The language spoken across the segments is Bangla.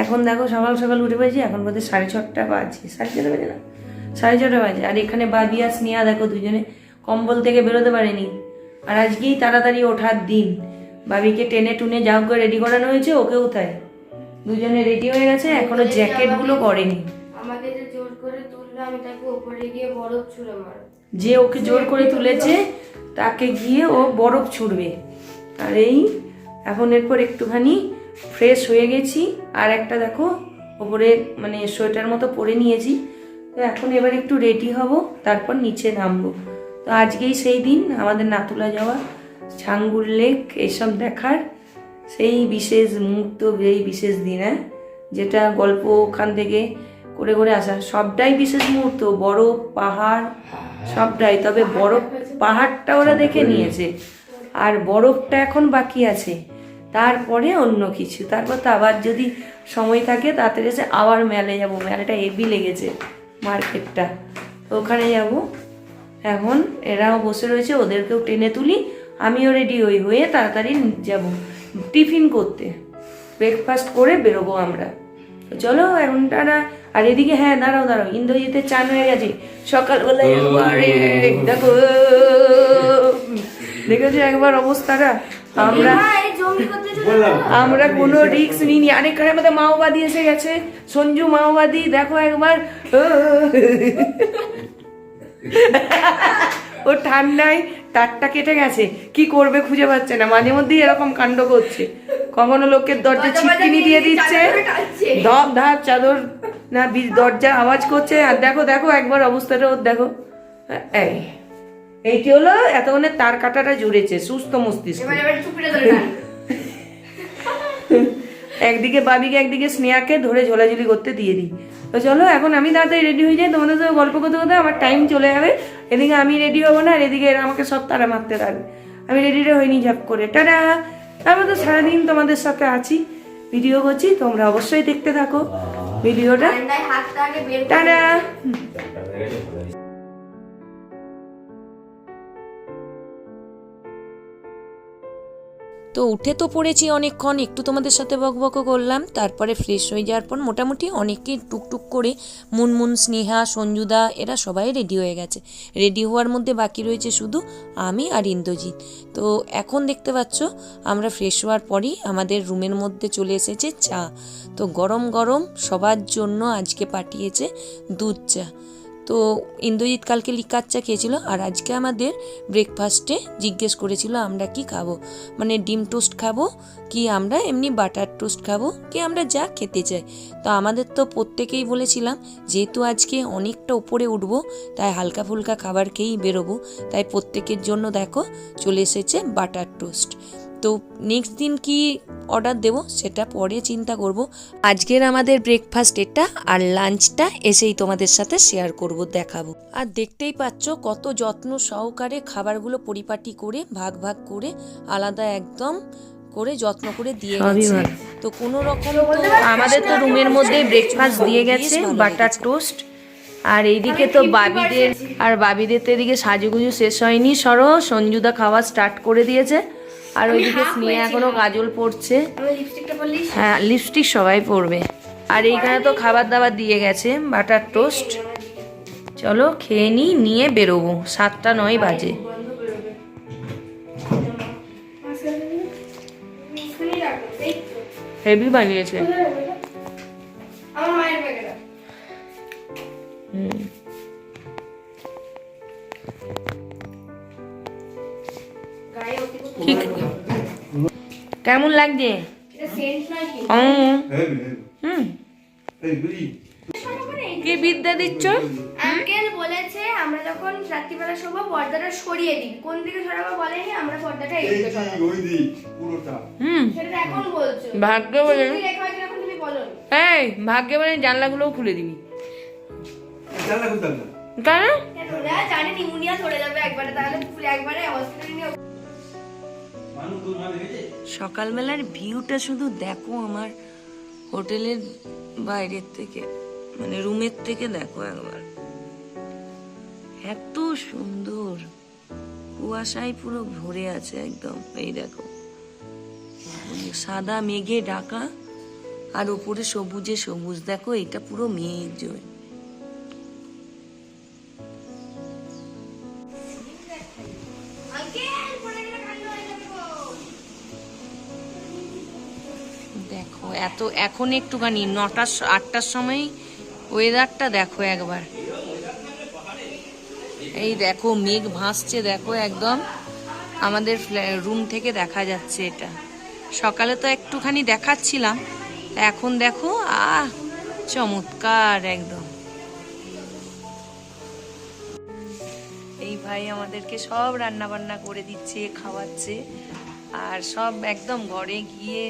এখন দেখো সকাল সকাল উঠে পড়েছি, এখন বোধহয় 6:30 বাজে, 6:30 বাজে না, 6:30 বাজে। আর এখানে বাবি আর স্নেহা দেখো দুজনে কম্বল থেকে বেরোতে পারেনি। আর আজকেই তাড়াতাড়ি ওঠার দিন, বাবিকে টেনে টুনে যাও করে রেডি করানো হয়েছে, ওকেও তাই দুজনে রেডি হয়ে গেছে, এখনো জ্যাকেট গুলো পরেনি। আমাকে যে জোর করে তুললো আমি তাকে উপরে গিয়ে বরফ ছুঁড়ে মারব। যে ওকে জোর করে তুলেছে তাকে গিয়ে ও বরফ ছুড়বে। আর এই এখন এরপর একটুখানি ফ্রেশ হয়ে গেছি, আর একটা দেখো ওপরে মানে সোয়েটার মতো পরে নিয়েছি। তো এখন এবার একটু রেডি হব, তারপর নিচে নামবো। তো আজকেই সেই দিন আমাদের নাতুলা যাওয়া, ছাঙ্গুর লেক এইসব দেখার সেই বিশেষ মুহূর্ত, এই বিশেষ দিন, যেটা গল্প ওখান থেকে করে করে আসা, সবটাই বিশেষ মুহূর্ত, বরফ পাহাড় সবটাই। তবে বরফ পাহাড়টা ওরা দেখে নিয়েছে, আর বরফটা এখন বাকি আছে, তারপরে অন্য কিছু। তারপর তো আবার যদি সময় থাকে তাড়াতাড়ি এসে আবার মেলে যাব, মেলাটা হেভি লেগেছে মার্কেটটা, ওখানে যাব। এখন এরাও বসে রয়েছে, ওদেরকেও টেনে তুলি, আমিও রেডি হয়ে তাড়াতাড়ি যাব টিফিন করতে, ব্রেকফাস্ট করে বেরোবো আমরা। চলো এখন টাটা। আর এদিকে হ্যাঁ দাঁড়াও, ইন্দ্রজিতের চান হয়ে গেছে সকালবেলায়, দেখো দেখেছো একবার অবস্থাটা। আমরা কোনো রিস্ক নিইনি। আরেকখানে আমাদের মাওবাদী এসে গেছে, সঞ্জু মাওবাদী, দেখো একবার ও ঠান্ডায় তারটা কেটে গেছে, কি করবে খুঁজে পাচ্ছে না, মাঝে মধ্যেই এরকম কাণ্ড করছে। কখনো লোকের দরজা ছিটকিনি দিয়ে দিচ্ছে, ধপ ধাপ চাদর না দরজা আওয়াজ করছে। আর দেখো দেখো একবার অবস্থাটা ওর দেখো, এইটি হলো এতক্ষণে তার কাটাটা জুড়েছে সুস্থ মস্তিষ্ক। একদিকে বাবিকে একদিকে স্নেহাকে ধরে ঝোলাঝুলি করতে দিয়ে দিই। তো চলো এখন আমি তাড়াতাড়ি রেডি হয়ে যাই, তোমাদের সাথে গল্প করতে করতে আমার টাইম চলে যাবে। এদিকে আমি রেডি হবো না, আর এদিকে এরা আমাকে সব তারা মারতে থাকবে। আমি রেডিটা হইনি ঝাপ করে, টাটা। তারপর তো সারাদিন তোমাদের সাথে আছি, ভিডিও করছি, তোমরা অবশ্যই দেখতে থাকো ভিডিওটা, টাটা। তো উঠে তো পড়েছি অনেকক্ষণ, একটু তোমাদের সাথে বকবক করলাম, তারপরে ফ্রেশ হয়ে যাওয়ার পর মোটামুটি অনেকেই টুকটুক করে মুনমুন, স্নেহা, সঞ্জুদা এরা সবাই রেডি হয়ে গেছে। রেডি হওয়ার মধ্যে বাকি রয়েছে শুধু আমি আর ইন্দ্রজিৎ। তো এখন দেখতে পাচ্ছ আমরা ফ্রেশ হওয়ার পরই আমাদের রুমের মধ্যে চলে এসেছে চা। তো গরম গরম সবার জন্য আজকে পাঠিয়েছে দুধ চা। তো ইন্দ্রজিৎ কালকে লিকার চা খেয়েছিল, আর আজকে আমাদের ব্রেকফাস্টে জিজ্ঞেস করেছিল আমরা কি খাবো, মানে ডিম টোস্ট খাবো কি আমরা এমনি বাটার টোস্ট খাবো কি আমরা যা খেতে চাই। তো আমাদের তো প্রত্যেকেই বলেছিলাম যেহেতু আজকে অনেকটা উপরে উঠবো তাই হালকা ফুলকা খাবার খেয়েই বেরোবো, তাই প্রত্যেকের জন্য দেখো চলে এসেছে বাটার টোস্ট। তো নেক্সট দিন কি অর্ডার দেব সেটা পরে চিন্তা করব। আজকের আমাদের ব্রেকফাস্ট এটা, আর লাঞ্চটা এসেই তোমাদের সাথে শেয়ার করব, দেখাবো। আর দেখতেই পাচ্ছ কত যত্ন সহকারে খাবারগুলো পরিপাটি করে ভাগ ভাগ করে আলাদা একদম করে যত্ন করে দিয়ে গেছে। তো কোনো রকম আমাদের তো রুমের মধ্যে ব্রেকফাস্ট দিয়ে গেছে বাটার টোস্ট। আর এইদিকে তো বাবিদের তো এদিকে সাজুগুজু শেষ হয়নি, সরো সঞ্জুদা খাওয়া স্টার্ট করে দিয়েছে। আর ওইদিকে স্নেহা এখনো কাজল পড়ছে, হ্যাঁ লিপস্টিক সবাই পরবে। আর এইখানে তো খাবার দাবার দিয়ে গেছে বাটার টোস্ট। চলো খেয়ে নিয়ে বেরোবো, 7:09 বাজে। হেভি বানিয়েছে। কেমন লাগছে? কি বিদ্যা দিচ্ছ? আঙ্কেল বলেছে আমরা যখন রাত্রিবেলা শোবো পর্দাটা সরিয়ে দিই, কোন দিকে সরাবো বলেনি, আমরা পর্দাটা এইদিকে সরাবো। সেটা এখন বলছো। ভাগ্য বলে লেখা আছে এখন তুমি বলো। এই ভাগ্য বলে জানলাগুলোও খুলে দিবি। জানলা খুলতে না। কারণ ওরা জানে নিউমোনিয়া ধরে যাবে একবারে, তাহলে ফুল একবারে হসপিটালে নিয়ে। সকালবেলার ভিউটা শুধু দেখো আমার হোটেলের বাইরের থেকে, মানে রুমের থেকে দেখো একবার, এত সুন্দর, কুয়াশায় পুরো ভরে আছে একদম। এই দেখো সাদা মেঘে ঢাকা, আর উপরে সবুজে সবুজ, দেখো এটা পুরো মেঘ জমে। দেখো এখন একটুখানি 9-8টার সময় ওয়েদারটা দেখো একবার, এই দেখো মেঘ ভাসছে, দেখো একদম আমাদের রুম থেকে দেখা যাচ্ছে। এটা সকালে তো একটুখানি দেখাচ্ছিলাম, এখন দেখো চমৎকার একদম। এই ভাই আমাদেরকে সব রান্না বান্না করে দিচ্ছে, খাওয়াচ্ছে, আর সব একদম ঘরে গিয়ে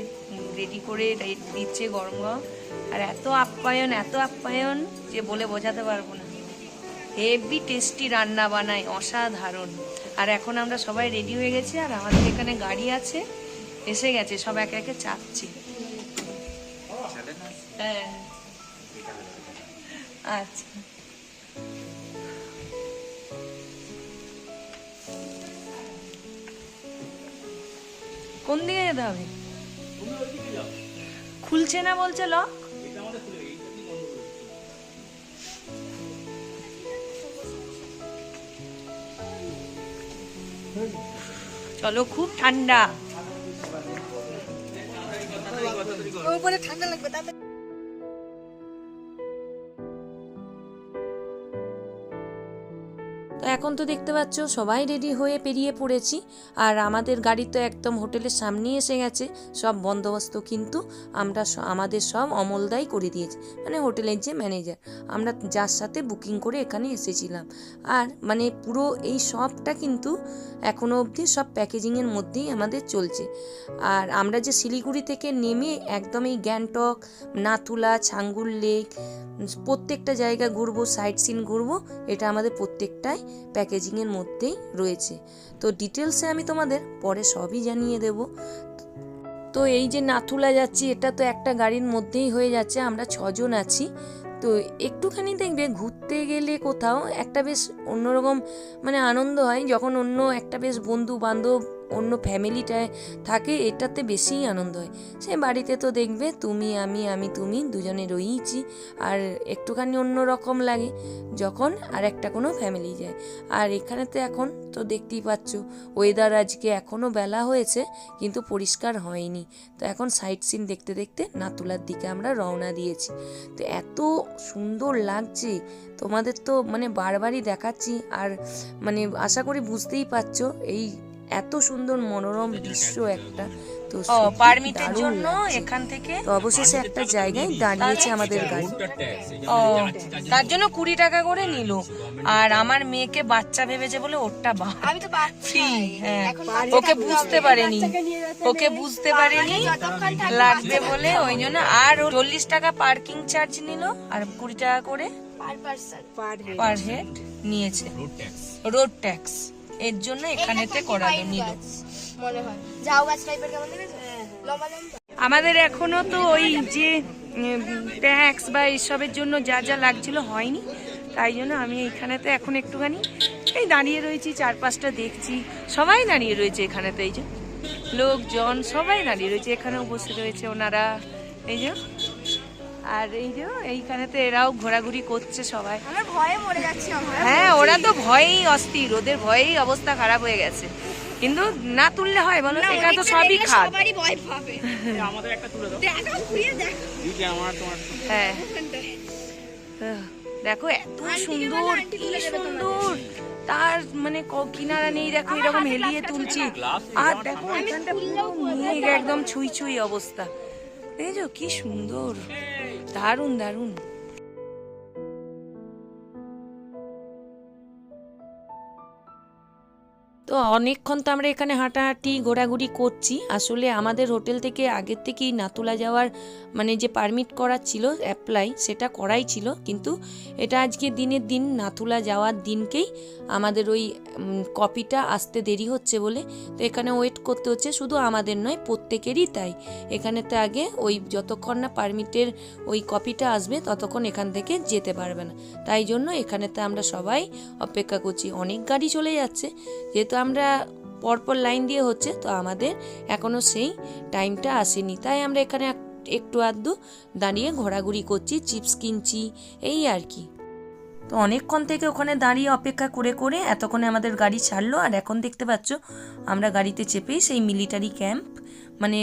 রেডি করে দিচ্ছে গরম গরম। আর এত আপ্যায়ন যে বলে বোঝাতে পারবো না। হেভি টেস্টি রান্না বানায়, অসাধারণ। আর এখন আমরা সবাই রেডি হয়ে গেছি, আর আমাদের এখানে গাড়ি আছে, এসে গেছে, সব একে একে চাপছি। হ্যাঁ আচ্ছা, কোন দিকে যেতে হবে? খুলছে না বলছে লক। চলো, খুব ঠান্ডা। ঠান্ডা লাগবে। তো এখন তো দেখতে পাচ্ছ সবাই রেডি হয়ে পেরিয়ে পড়েছি, আর আমাদের গাড়ি তো একদম হোটেলের সামনেই এসে গেছে। সব বন্দোবস্ত কিন্তু আমাদের সব অমলদাই করে দিয়েছে, মানে হোটেলের যে ম্যানেজার, আমরা যার সাথে বুকিং করে এখানে এসেছিলাম। আর মানে পুরো এই সবটা কিন্তু এখনো অবধি সব প্যাকেজিংয়ের মধ্যেই আমাদের চলছে। আর আমরা যে শিলিগুড়ি থেকে নেমে একদম এই গ্যাংটক, নাথুলা, ছাঙ্গুর লেক প্রত্যেকটা জায়গা ঘুরবো, সাইট সিন ঘুরবো, এটা আমাদের প্রত্যেকটাই প্যাকেজিংয়ের মধ্যেই রয়েছে। তো ডিটেলসে আমি তোমাদের পরে সবই জানিয়ে দেব। তো এই যে নাথুলা যাচ্ছি, এটা তো একটা গাড়ির মধ্যেই হয়ে যাচ্ছে, আমরা 6 জন আছি। তো একটুখানি দেখবে ঘুরতে গেলে কোথাও একটা বেশ অন্যরকম মানে আনন্দ হয়, যখন অন্য একটা বেশ বন্ধু বান্ধব অন্য ফ্যামিলিটায় থাকে, এটাতে বেশিই আনন্দ হয়। সে বাড়িতে তো দেখবে তুমি আমি তুমি দুজনে রয়েইছি, আর একটুখানি অন্যরকম লাগে যখন আর একটা কোনো ফ্যামিলি যায়। আর এখানে তো এখন তো দেখতেই পাচ্ছ ওয়েদার আজকে এখনও বেলা হয়েছে কিন্তু পরিষ্কার হয়নি। তো এখন সাইট সিন দেখতে দেখতে নাতুলার দিকে আমরা রওনা দিয়েছি। তো এত সুন্দর লাগছে, তোমাদের তো মানে বারবারই দেখাচ্ছি, আর মানে আশা করি বুঝতেই পারছো এই এত সুন্দর মনোরম দৃশ্য একটা। তো পারমিটের জন্য এখান থেকে তো অবশেষে একটা জায়গায় দাঁড়িয়েছে আমাদের গাড়ি। তার জন্য 20 টাকা করে নিল, আর আমার মেয়েকে বাচ্চা ভেবেছে বলে ওরটা আমি তো ফ্রি। হ্যাঁ, ওকে বুঝতে পারেনি লাগবে বলে ওই জন্য। আর 40 টাকা পার্কিং চার্জ নিল, আর 20 টাকা করে পার হেড নিয়েছে রোড ট্যাক্স। এর জন্য এখানেতে করালো নিল মনে হয়। ঝাউ গাছ টাইপের কেমন দেখেছো, লম্বা লম্বা। আমাদের এখনো তো ওই যে ট্যাক্স বা এইসবের জন্য যা যা লাগছিল হয়নি, তাই জন্য আমি এইখানেতে এখন একটুখানি এই দাঁড়িয়ে রয়েছি, 4-5টা দেখছি, সবাই দাঁড়িয়ে রয়েছে এখানেতে। এই যে লোকজন সবাই দাঁড়িয়ে রয়েছে, এখানেও বসে রয়েছে ওনারা, এই যে। আর এই যে এইখানেতে এরাও ঘোরাঘুরি করছে সবাই। আমরা ভয়ে মরে যাচ্ছি। হ্যাঁ, ওরা তো ভয়েই অস্থির, ওদের ভয়েই অবস্থা খারাপ হয়ে গেছে। কিন্তু না তুললে হয় বলো, এটা তো সবই খাদ। সবারই ভয় পাবে। আমাদের একটা তুলে দাও, দেখো ঘুরিয়ে দেখো। এই আমার তোমার। হ্যাঁ দেখো এত সুন্দর, কি সুন্দর, তার মানে কিনারা নেই, দেখো এরকম হেলিয়ে তুলছি। আর দেখো এখানটা পুরো মেঘ, একদম ছুঁই ছুঁই অবস্থা, দেখেছো কি সুন্দর, দারুণ দারুণ। তো অনেকক্ষণ তো আমরা এখানে হাঁটাহাঁটি ঘোরাঘুরি করছি। আসলে আমাদের হোটেল থেকে আগের থেকেই নাতুলা যাওয়ার মানে যে পারমিট করা ছিল অ্যাপ্লাই, সেটা করাই ছিল, কিন্তু এটা আজকে দিনের দিন নাতুলা যাওয়ার দিনকেই আমাদের ওই কপিটা আসতে দেরি হচ্ছে বলে তো এখানে ওয়েট করতে হচ্ছে। শুধু আমাদের নয়, প্রত্যেকেরই তাই। এখানেতে আগে ওই যতক্ষণ না পারমিটের ওই কপিটা আসবে ততক্ষণ এখান থেকে যেতে পারবে না, তাই জন্য এখানেতে আমরা সবাই অপেক্ষা করছি। অনেক গাড়ি চলে যাচ্ছে, যেহেতু আমরা পরপর লাইন দিয়ে হচ্ছে, তো আমাদের এখনো সেই টাইমটা আসেনি, তাই আমরা এখানে একটু আধটু দাঁড়িয়ে ঘোরাঘুরি করছি, চিপস কিনছি, এই আর কি। তো অনেকক্ষণ থেকে ওখানে দাঁড়িয়ে অপেক্ষা করে করে এতক্ষণে আমাদের গাড়ি ছাড়লো। আর এখন দেখতে পাচ্ছ আমরা গাড়িতে চেপেই সেই মিলিটারি ক্যাম্প মানে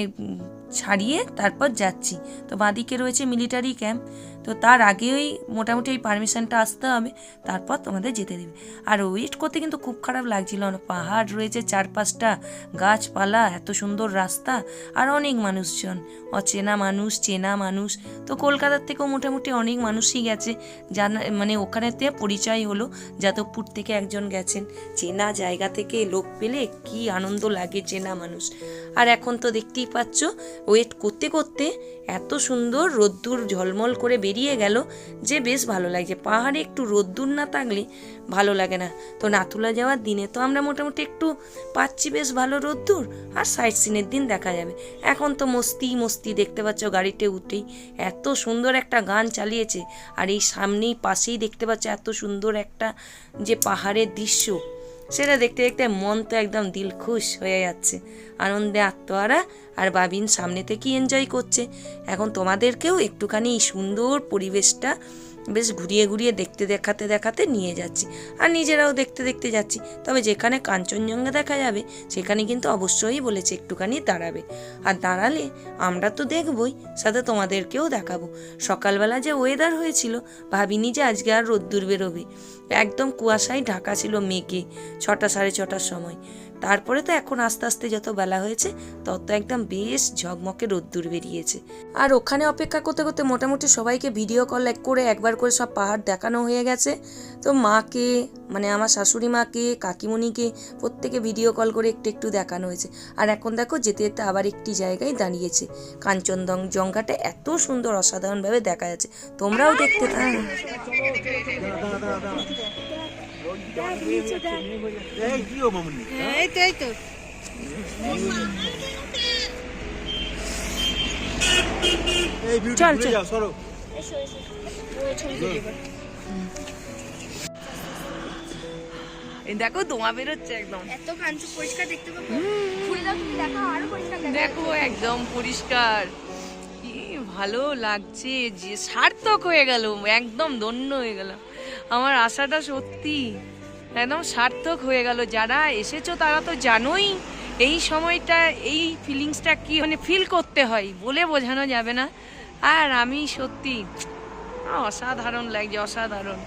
ছাড়িয়ে তারপর যাচ্ছি। তো বাঁদিকে রয়েছে মিলিটারি ক্যাম্প, তো তার আগেই মোটামুটি এই পারমিশনটা আসতে হবে, তারপর তোমাদের যেতে দেবে। আর ওয়েট করতে কিন্তু খুব খারাপ লাগছিল না, পাহাড় রয়েছে 4-5টা, গাছপালা, এত সুন্দর রাস্তা, আর অনেক মানুষজন, অচেনা মানুষ, চেনা মানুষ। তো কলকাতার থেকেও মোটামুটি অনেক মানুষই গেছে, জানা মানে ওখানেতে পরিচয় হলো, যাদবপুর থেকে একজন গেছেন। চেনা জায়গা থেকে লোক পেলে কি আনন্দ লাগে, চেনা মানুষ। আর এখন তো দেখতেই পাচ্ছ ওয়েট করতে করতে এত সুন্দর রোদ্দুর ঝলমল করে বেরিয়ে গেল যে বেশ ভালো লাগছে। পাহাড়ে একটু রোদ্দুর না থাকলে ভালো লাগে না। তো নাথুলা যাওয়ার দিনে তো আমরা মোটামুটি একটু পাচ্ছি বেশ ভালো রোদ্দুর, আর সাইট সিনের দিন দেখা যাবে। এখন তো মস্তি মস্তি, দেখতে পাচ্ছ গাড়িতে উঠেই এত সুন্দর একটা গান চালিয়েছে। আর এই সামনেই পাশেই দেখতে পাচ্ছ এত সুন্দর একটা যে পাহাড়ের দৃশ্য, সেটা দেখতে দেখতে মন তো একদম দিল খুশ হয়ে যাচ্ছে, আনন্দে আত্মহারা। আর বাবিন সামনে থেকে এনজয় করছে। এখন তোমাদেরকেও একটুখানি এই সুন্দর পরিবেশটা বেশ ঘুরিয়ে ঘুরিয়ে দেখতে দেখাতে দেখাতে নিয়ে যাচ্ছি, আর নিজেরাও দেখতে দেখতে যাচ্ছি। তবে যেখানে কাঞ্চনজঙ্ঘা দেখা যাবে সেখানে কিন্তু অবশ্যই বলেছে একটুখানি দাঁড়াবে, আর দাঁড়ালে আমরা তো দেখবই, সাথে তোমাদেরকেও দেখাবো। সকালবেলা যে ওয়েদার হয়েছিল, ভাবিনি যে আজকে আর রোদ্দুর বেরোবে, একদম কুয়াশায় ঢাকা ছিল মেঘে 6টা 6:30টার সময়। তারপরে তো এখন আস্তে আস্তে যত বেলা হয়েছে তত একদম বেশ ঝকমকে রোদ্দুর বেরিয়েছে। আর ওখানে অপেক্ষা করতে করতে মোটামুটি সবাইকে ভিডিও কল করে একবার করে সব পাহাড় দেখানো হয়ে গেছে। তো মাকে মানে আমার শাশুড়ি মাকে, কাকিমণিকে প্রত্যেকে ভিডিও কল করে একটু একটু দেখানো হয়েছে। আর এখন দেখো যেতে যেতে আবার একটি জায়গায় দাঁড়িয়েছে, কাঞ্চনজঙ্ঘাটা এত সুন্দর অসাধারণভাবে দেখা যাচ্ছে, তোমরাও দেখতে থাকো। চল চল, দেখো ধোঁয়া বেরোচ্ছে একদম, এত কাঞ্চন পরিষ্কার দেখতে পাবো। খুলে দাও তুমি, দেখো আরো পরিষ্কার দেখা দেখো একদম পরিষ্কার, কি ভালো লাগছে, যে সার্থক হয়ে গেল, একদম ধন্য হয়ে গেল। আমার আশাটা সত্যি একদম সার্থক হয়ে গেল। যারা এসেছো তারা তো জানোই এই সময়টা, এই ফিলিংসটা কি মানে ফিল করতে হয়, বলে বোঝানো যাবে না। আর আমি সত্যি অসাধারণ লাগছে, অসাধারণ।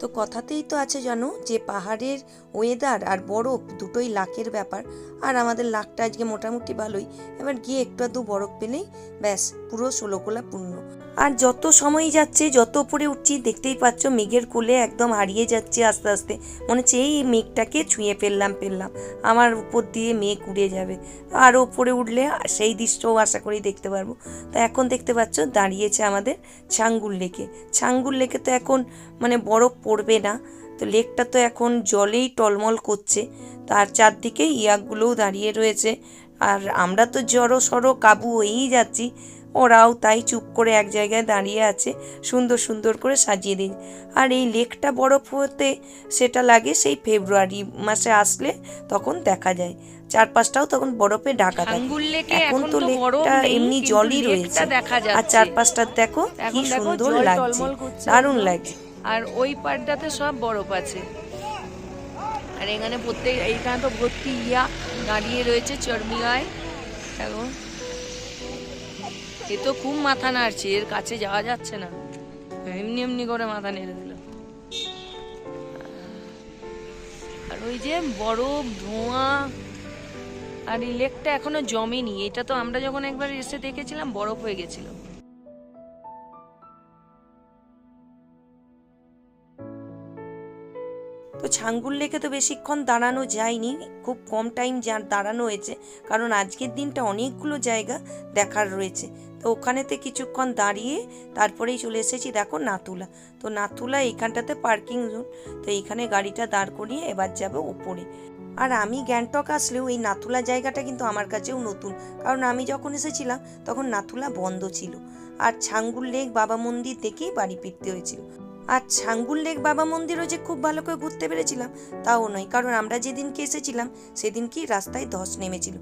তো কথাতেই তো আছে জানো যে পাহাড়ের ওয়েদার আর বরফ দুটোই লাকের ব্যাপার। আর আমাদের লাকটা আজকে মোটামুটি ভালোই, এবার গিয়ে একটু আধটু বরফ পেলেই ব্যাস পুরো 16 কোলা পূর্ণ। আর যত সময় যাচ্ছে, যত উপরে উঠছি দেখতেই পাচ্ছ মেঘের কোলে একদম হারিয়ে যাচ্ছে আস্তে আস্তে, মনে হচ্ছে এই মেঘটাকে ছুঁয়ে ফেললাম, আমার উপর দিয়ে মেঘ উড়ে যাবে। আরও উপরে উঠলে সেই দৃশ্যও আশা করি দেখতে পারবো। তো এখন দেখতে পাচ্ছ দাঁড়িয়েছে আমাদের ছাঙ্গুর লেকে। ছাঙ্গুর লেকে তো এখন মানে বরফ পড়বে না, তো লেকটা তো এখন জলেই টলমল করছে, তার চারদিকে ইয়াকগুলোও দাঁড়িয়ে রয়েছে। আর আমরা তো জড়ো সড়ো কাবু হয়েই যাচ্ছি, ওরাও তাই চুপ করে এক জায়গায় দাঁড়িয়ে আছে, সুন্দর সুন্দর করে সাজিয়ে দিন। আর এই লেকটা বরফ হতে সেটা লাগে সেই ফেব্রুয়ারি মাসে আসলে, তখন দেখা যায় চারপাশটাও তখন বরফে ঢাকা থাকে। এখন তো লেকটা এমনি জলই রয়েছে, আর চারপাশটা দেখো কি সুন্দর লাগছে, দারুণ লাগছে। আর ওই পাড়টাতে সব বরফ আছে, আর এখানে এইখানে তো ভর্তি ইয়া দাঁড়িয়ে রয়েছে চর্মিলায়। এখন এ তো খুব মাথা নাড়ছে, এর কাছে যাওয়া যাচ্ছে না, এমনি এমনি করে মাথা নেড়ে দিল। আর ওই যে বরফ, ধোঁয়া, আর এই লেকটা এখনো জমেনি। এটা তো আমরা যখন একবার এসে দেখেছিলাম বরফ হয়ে গেছিল। তো ছাঙ্গুর লেকে তো বেশিক্ষণ দাঁড়ানো যায়নি, খুব কম টাইম দাঁড়ানো হয়েছে, কারণ আজকের দিনটা অনেকগুলো জায়গা দেখার রয়েছে। তো ওখানেতে কিছুক্ষণ দাঁড়িয়ে তারপরেই চলে এসেছি দেখো নাথুলা। তো নাথুলা এইখানটাতে পার্কিং জোন, তো এইখানে গাড়িটা দাঁড় করিয়ে এবার যাবো উপরে। আর আমি গ্যাংটক আসলেও এই নাথুলা জায়গাটা কিন্তু আমার কাছেও নতুন, কারণ আমি যখন এসেছিলাম তখন নাথুলা বন্ধ ছিল, আর ছাঙ্গুর লেক বাবা মন্দির দেখেই বাড়ি ফিরতে হয়েছিল। আর ছাঙ্গুল লেক বাবা মন্দিরও যে খুব ভালো করে ঘুরতে পেরেছিলাম তাও নয়, কারণ আমরা যেদিনকে এসেছিলাম সেদিনকেই রাস্তায় ধস নেমেছিল।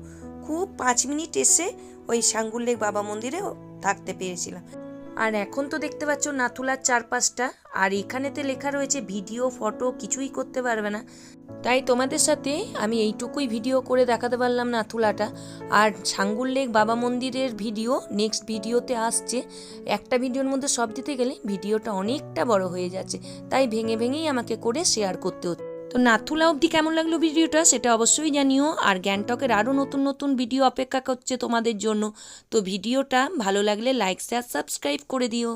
খুব 5 মিনিট এসে ওই ছাঙ্গুল লেক বাবা মন্দিরে থাকতে পেরেছিলাম। আর এখন তো দেখতে পাচ্ছ নাথুলার চারপাশটা, আর এখানেতে লেখা রয়েছে ভিডিও ফটো কিছুই করতে পারবে না। তাই তোমাদের সাথে আমি এইটুকুই ভিডিও করে দেখাতে পারলাম নাথুলাটা। আর ছাঙ্গুল লেক বাবা মন্দিরের ভিডিও নেক্সট ভিডিওতে আসছে। একটা ভিডিওর মধ্যে সব দিতে গেলে ভিডিওটা অনেকটা বড় হয়ে যাচ্ছে, তাই ভেঙে ভেঙেই আমাকে করে শেয়ার করতে হচ্ছে। তো নাথুলা অবধি কেমন লাগলো ভিডিওটা সেটা অবশ্যই জানিও। আর গ্যাংটকের আরও নতুন নতুন ভিডিও অপেক্ষা করছে তোমাদের জন্য। তো ভিডিওটা ভালো লাগলে লাইক শেয়ার সাবস্ক্রাইব করে দিও।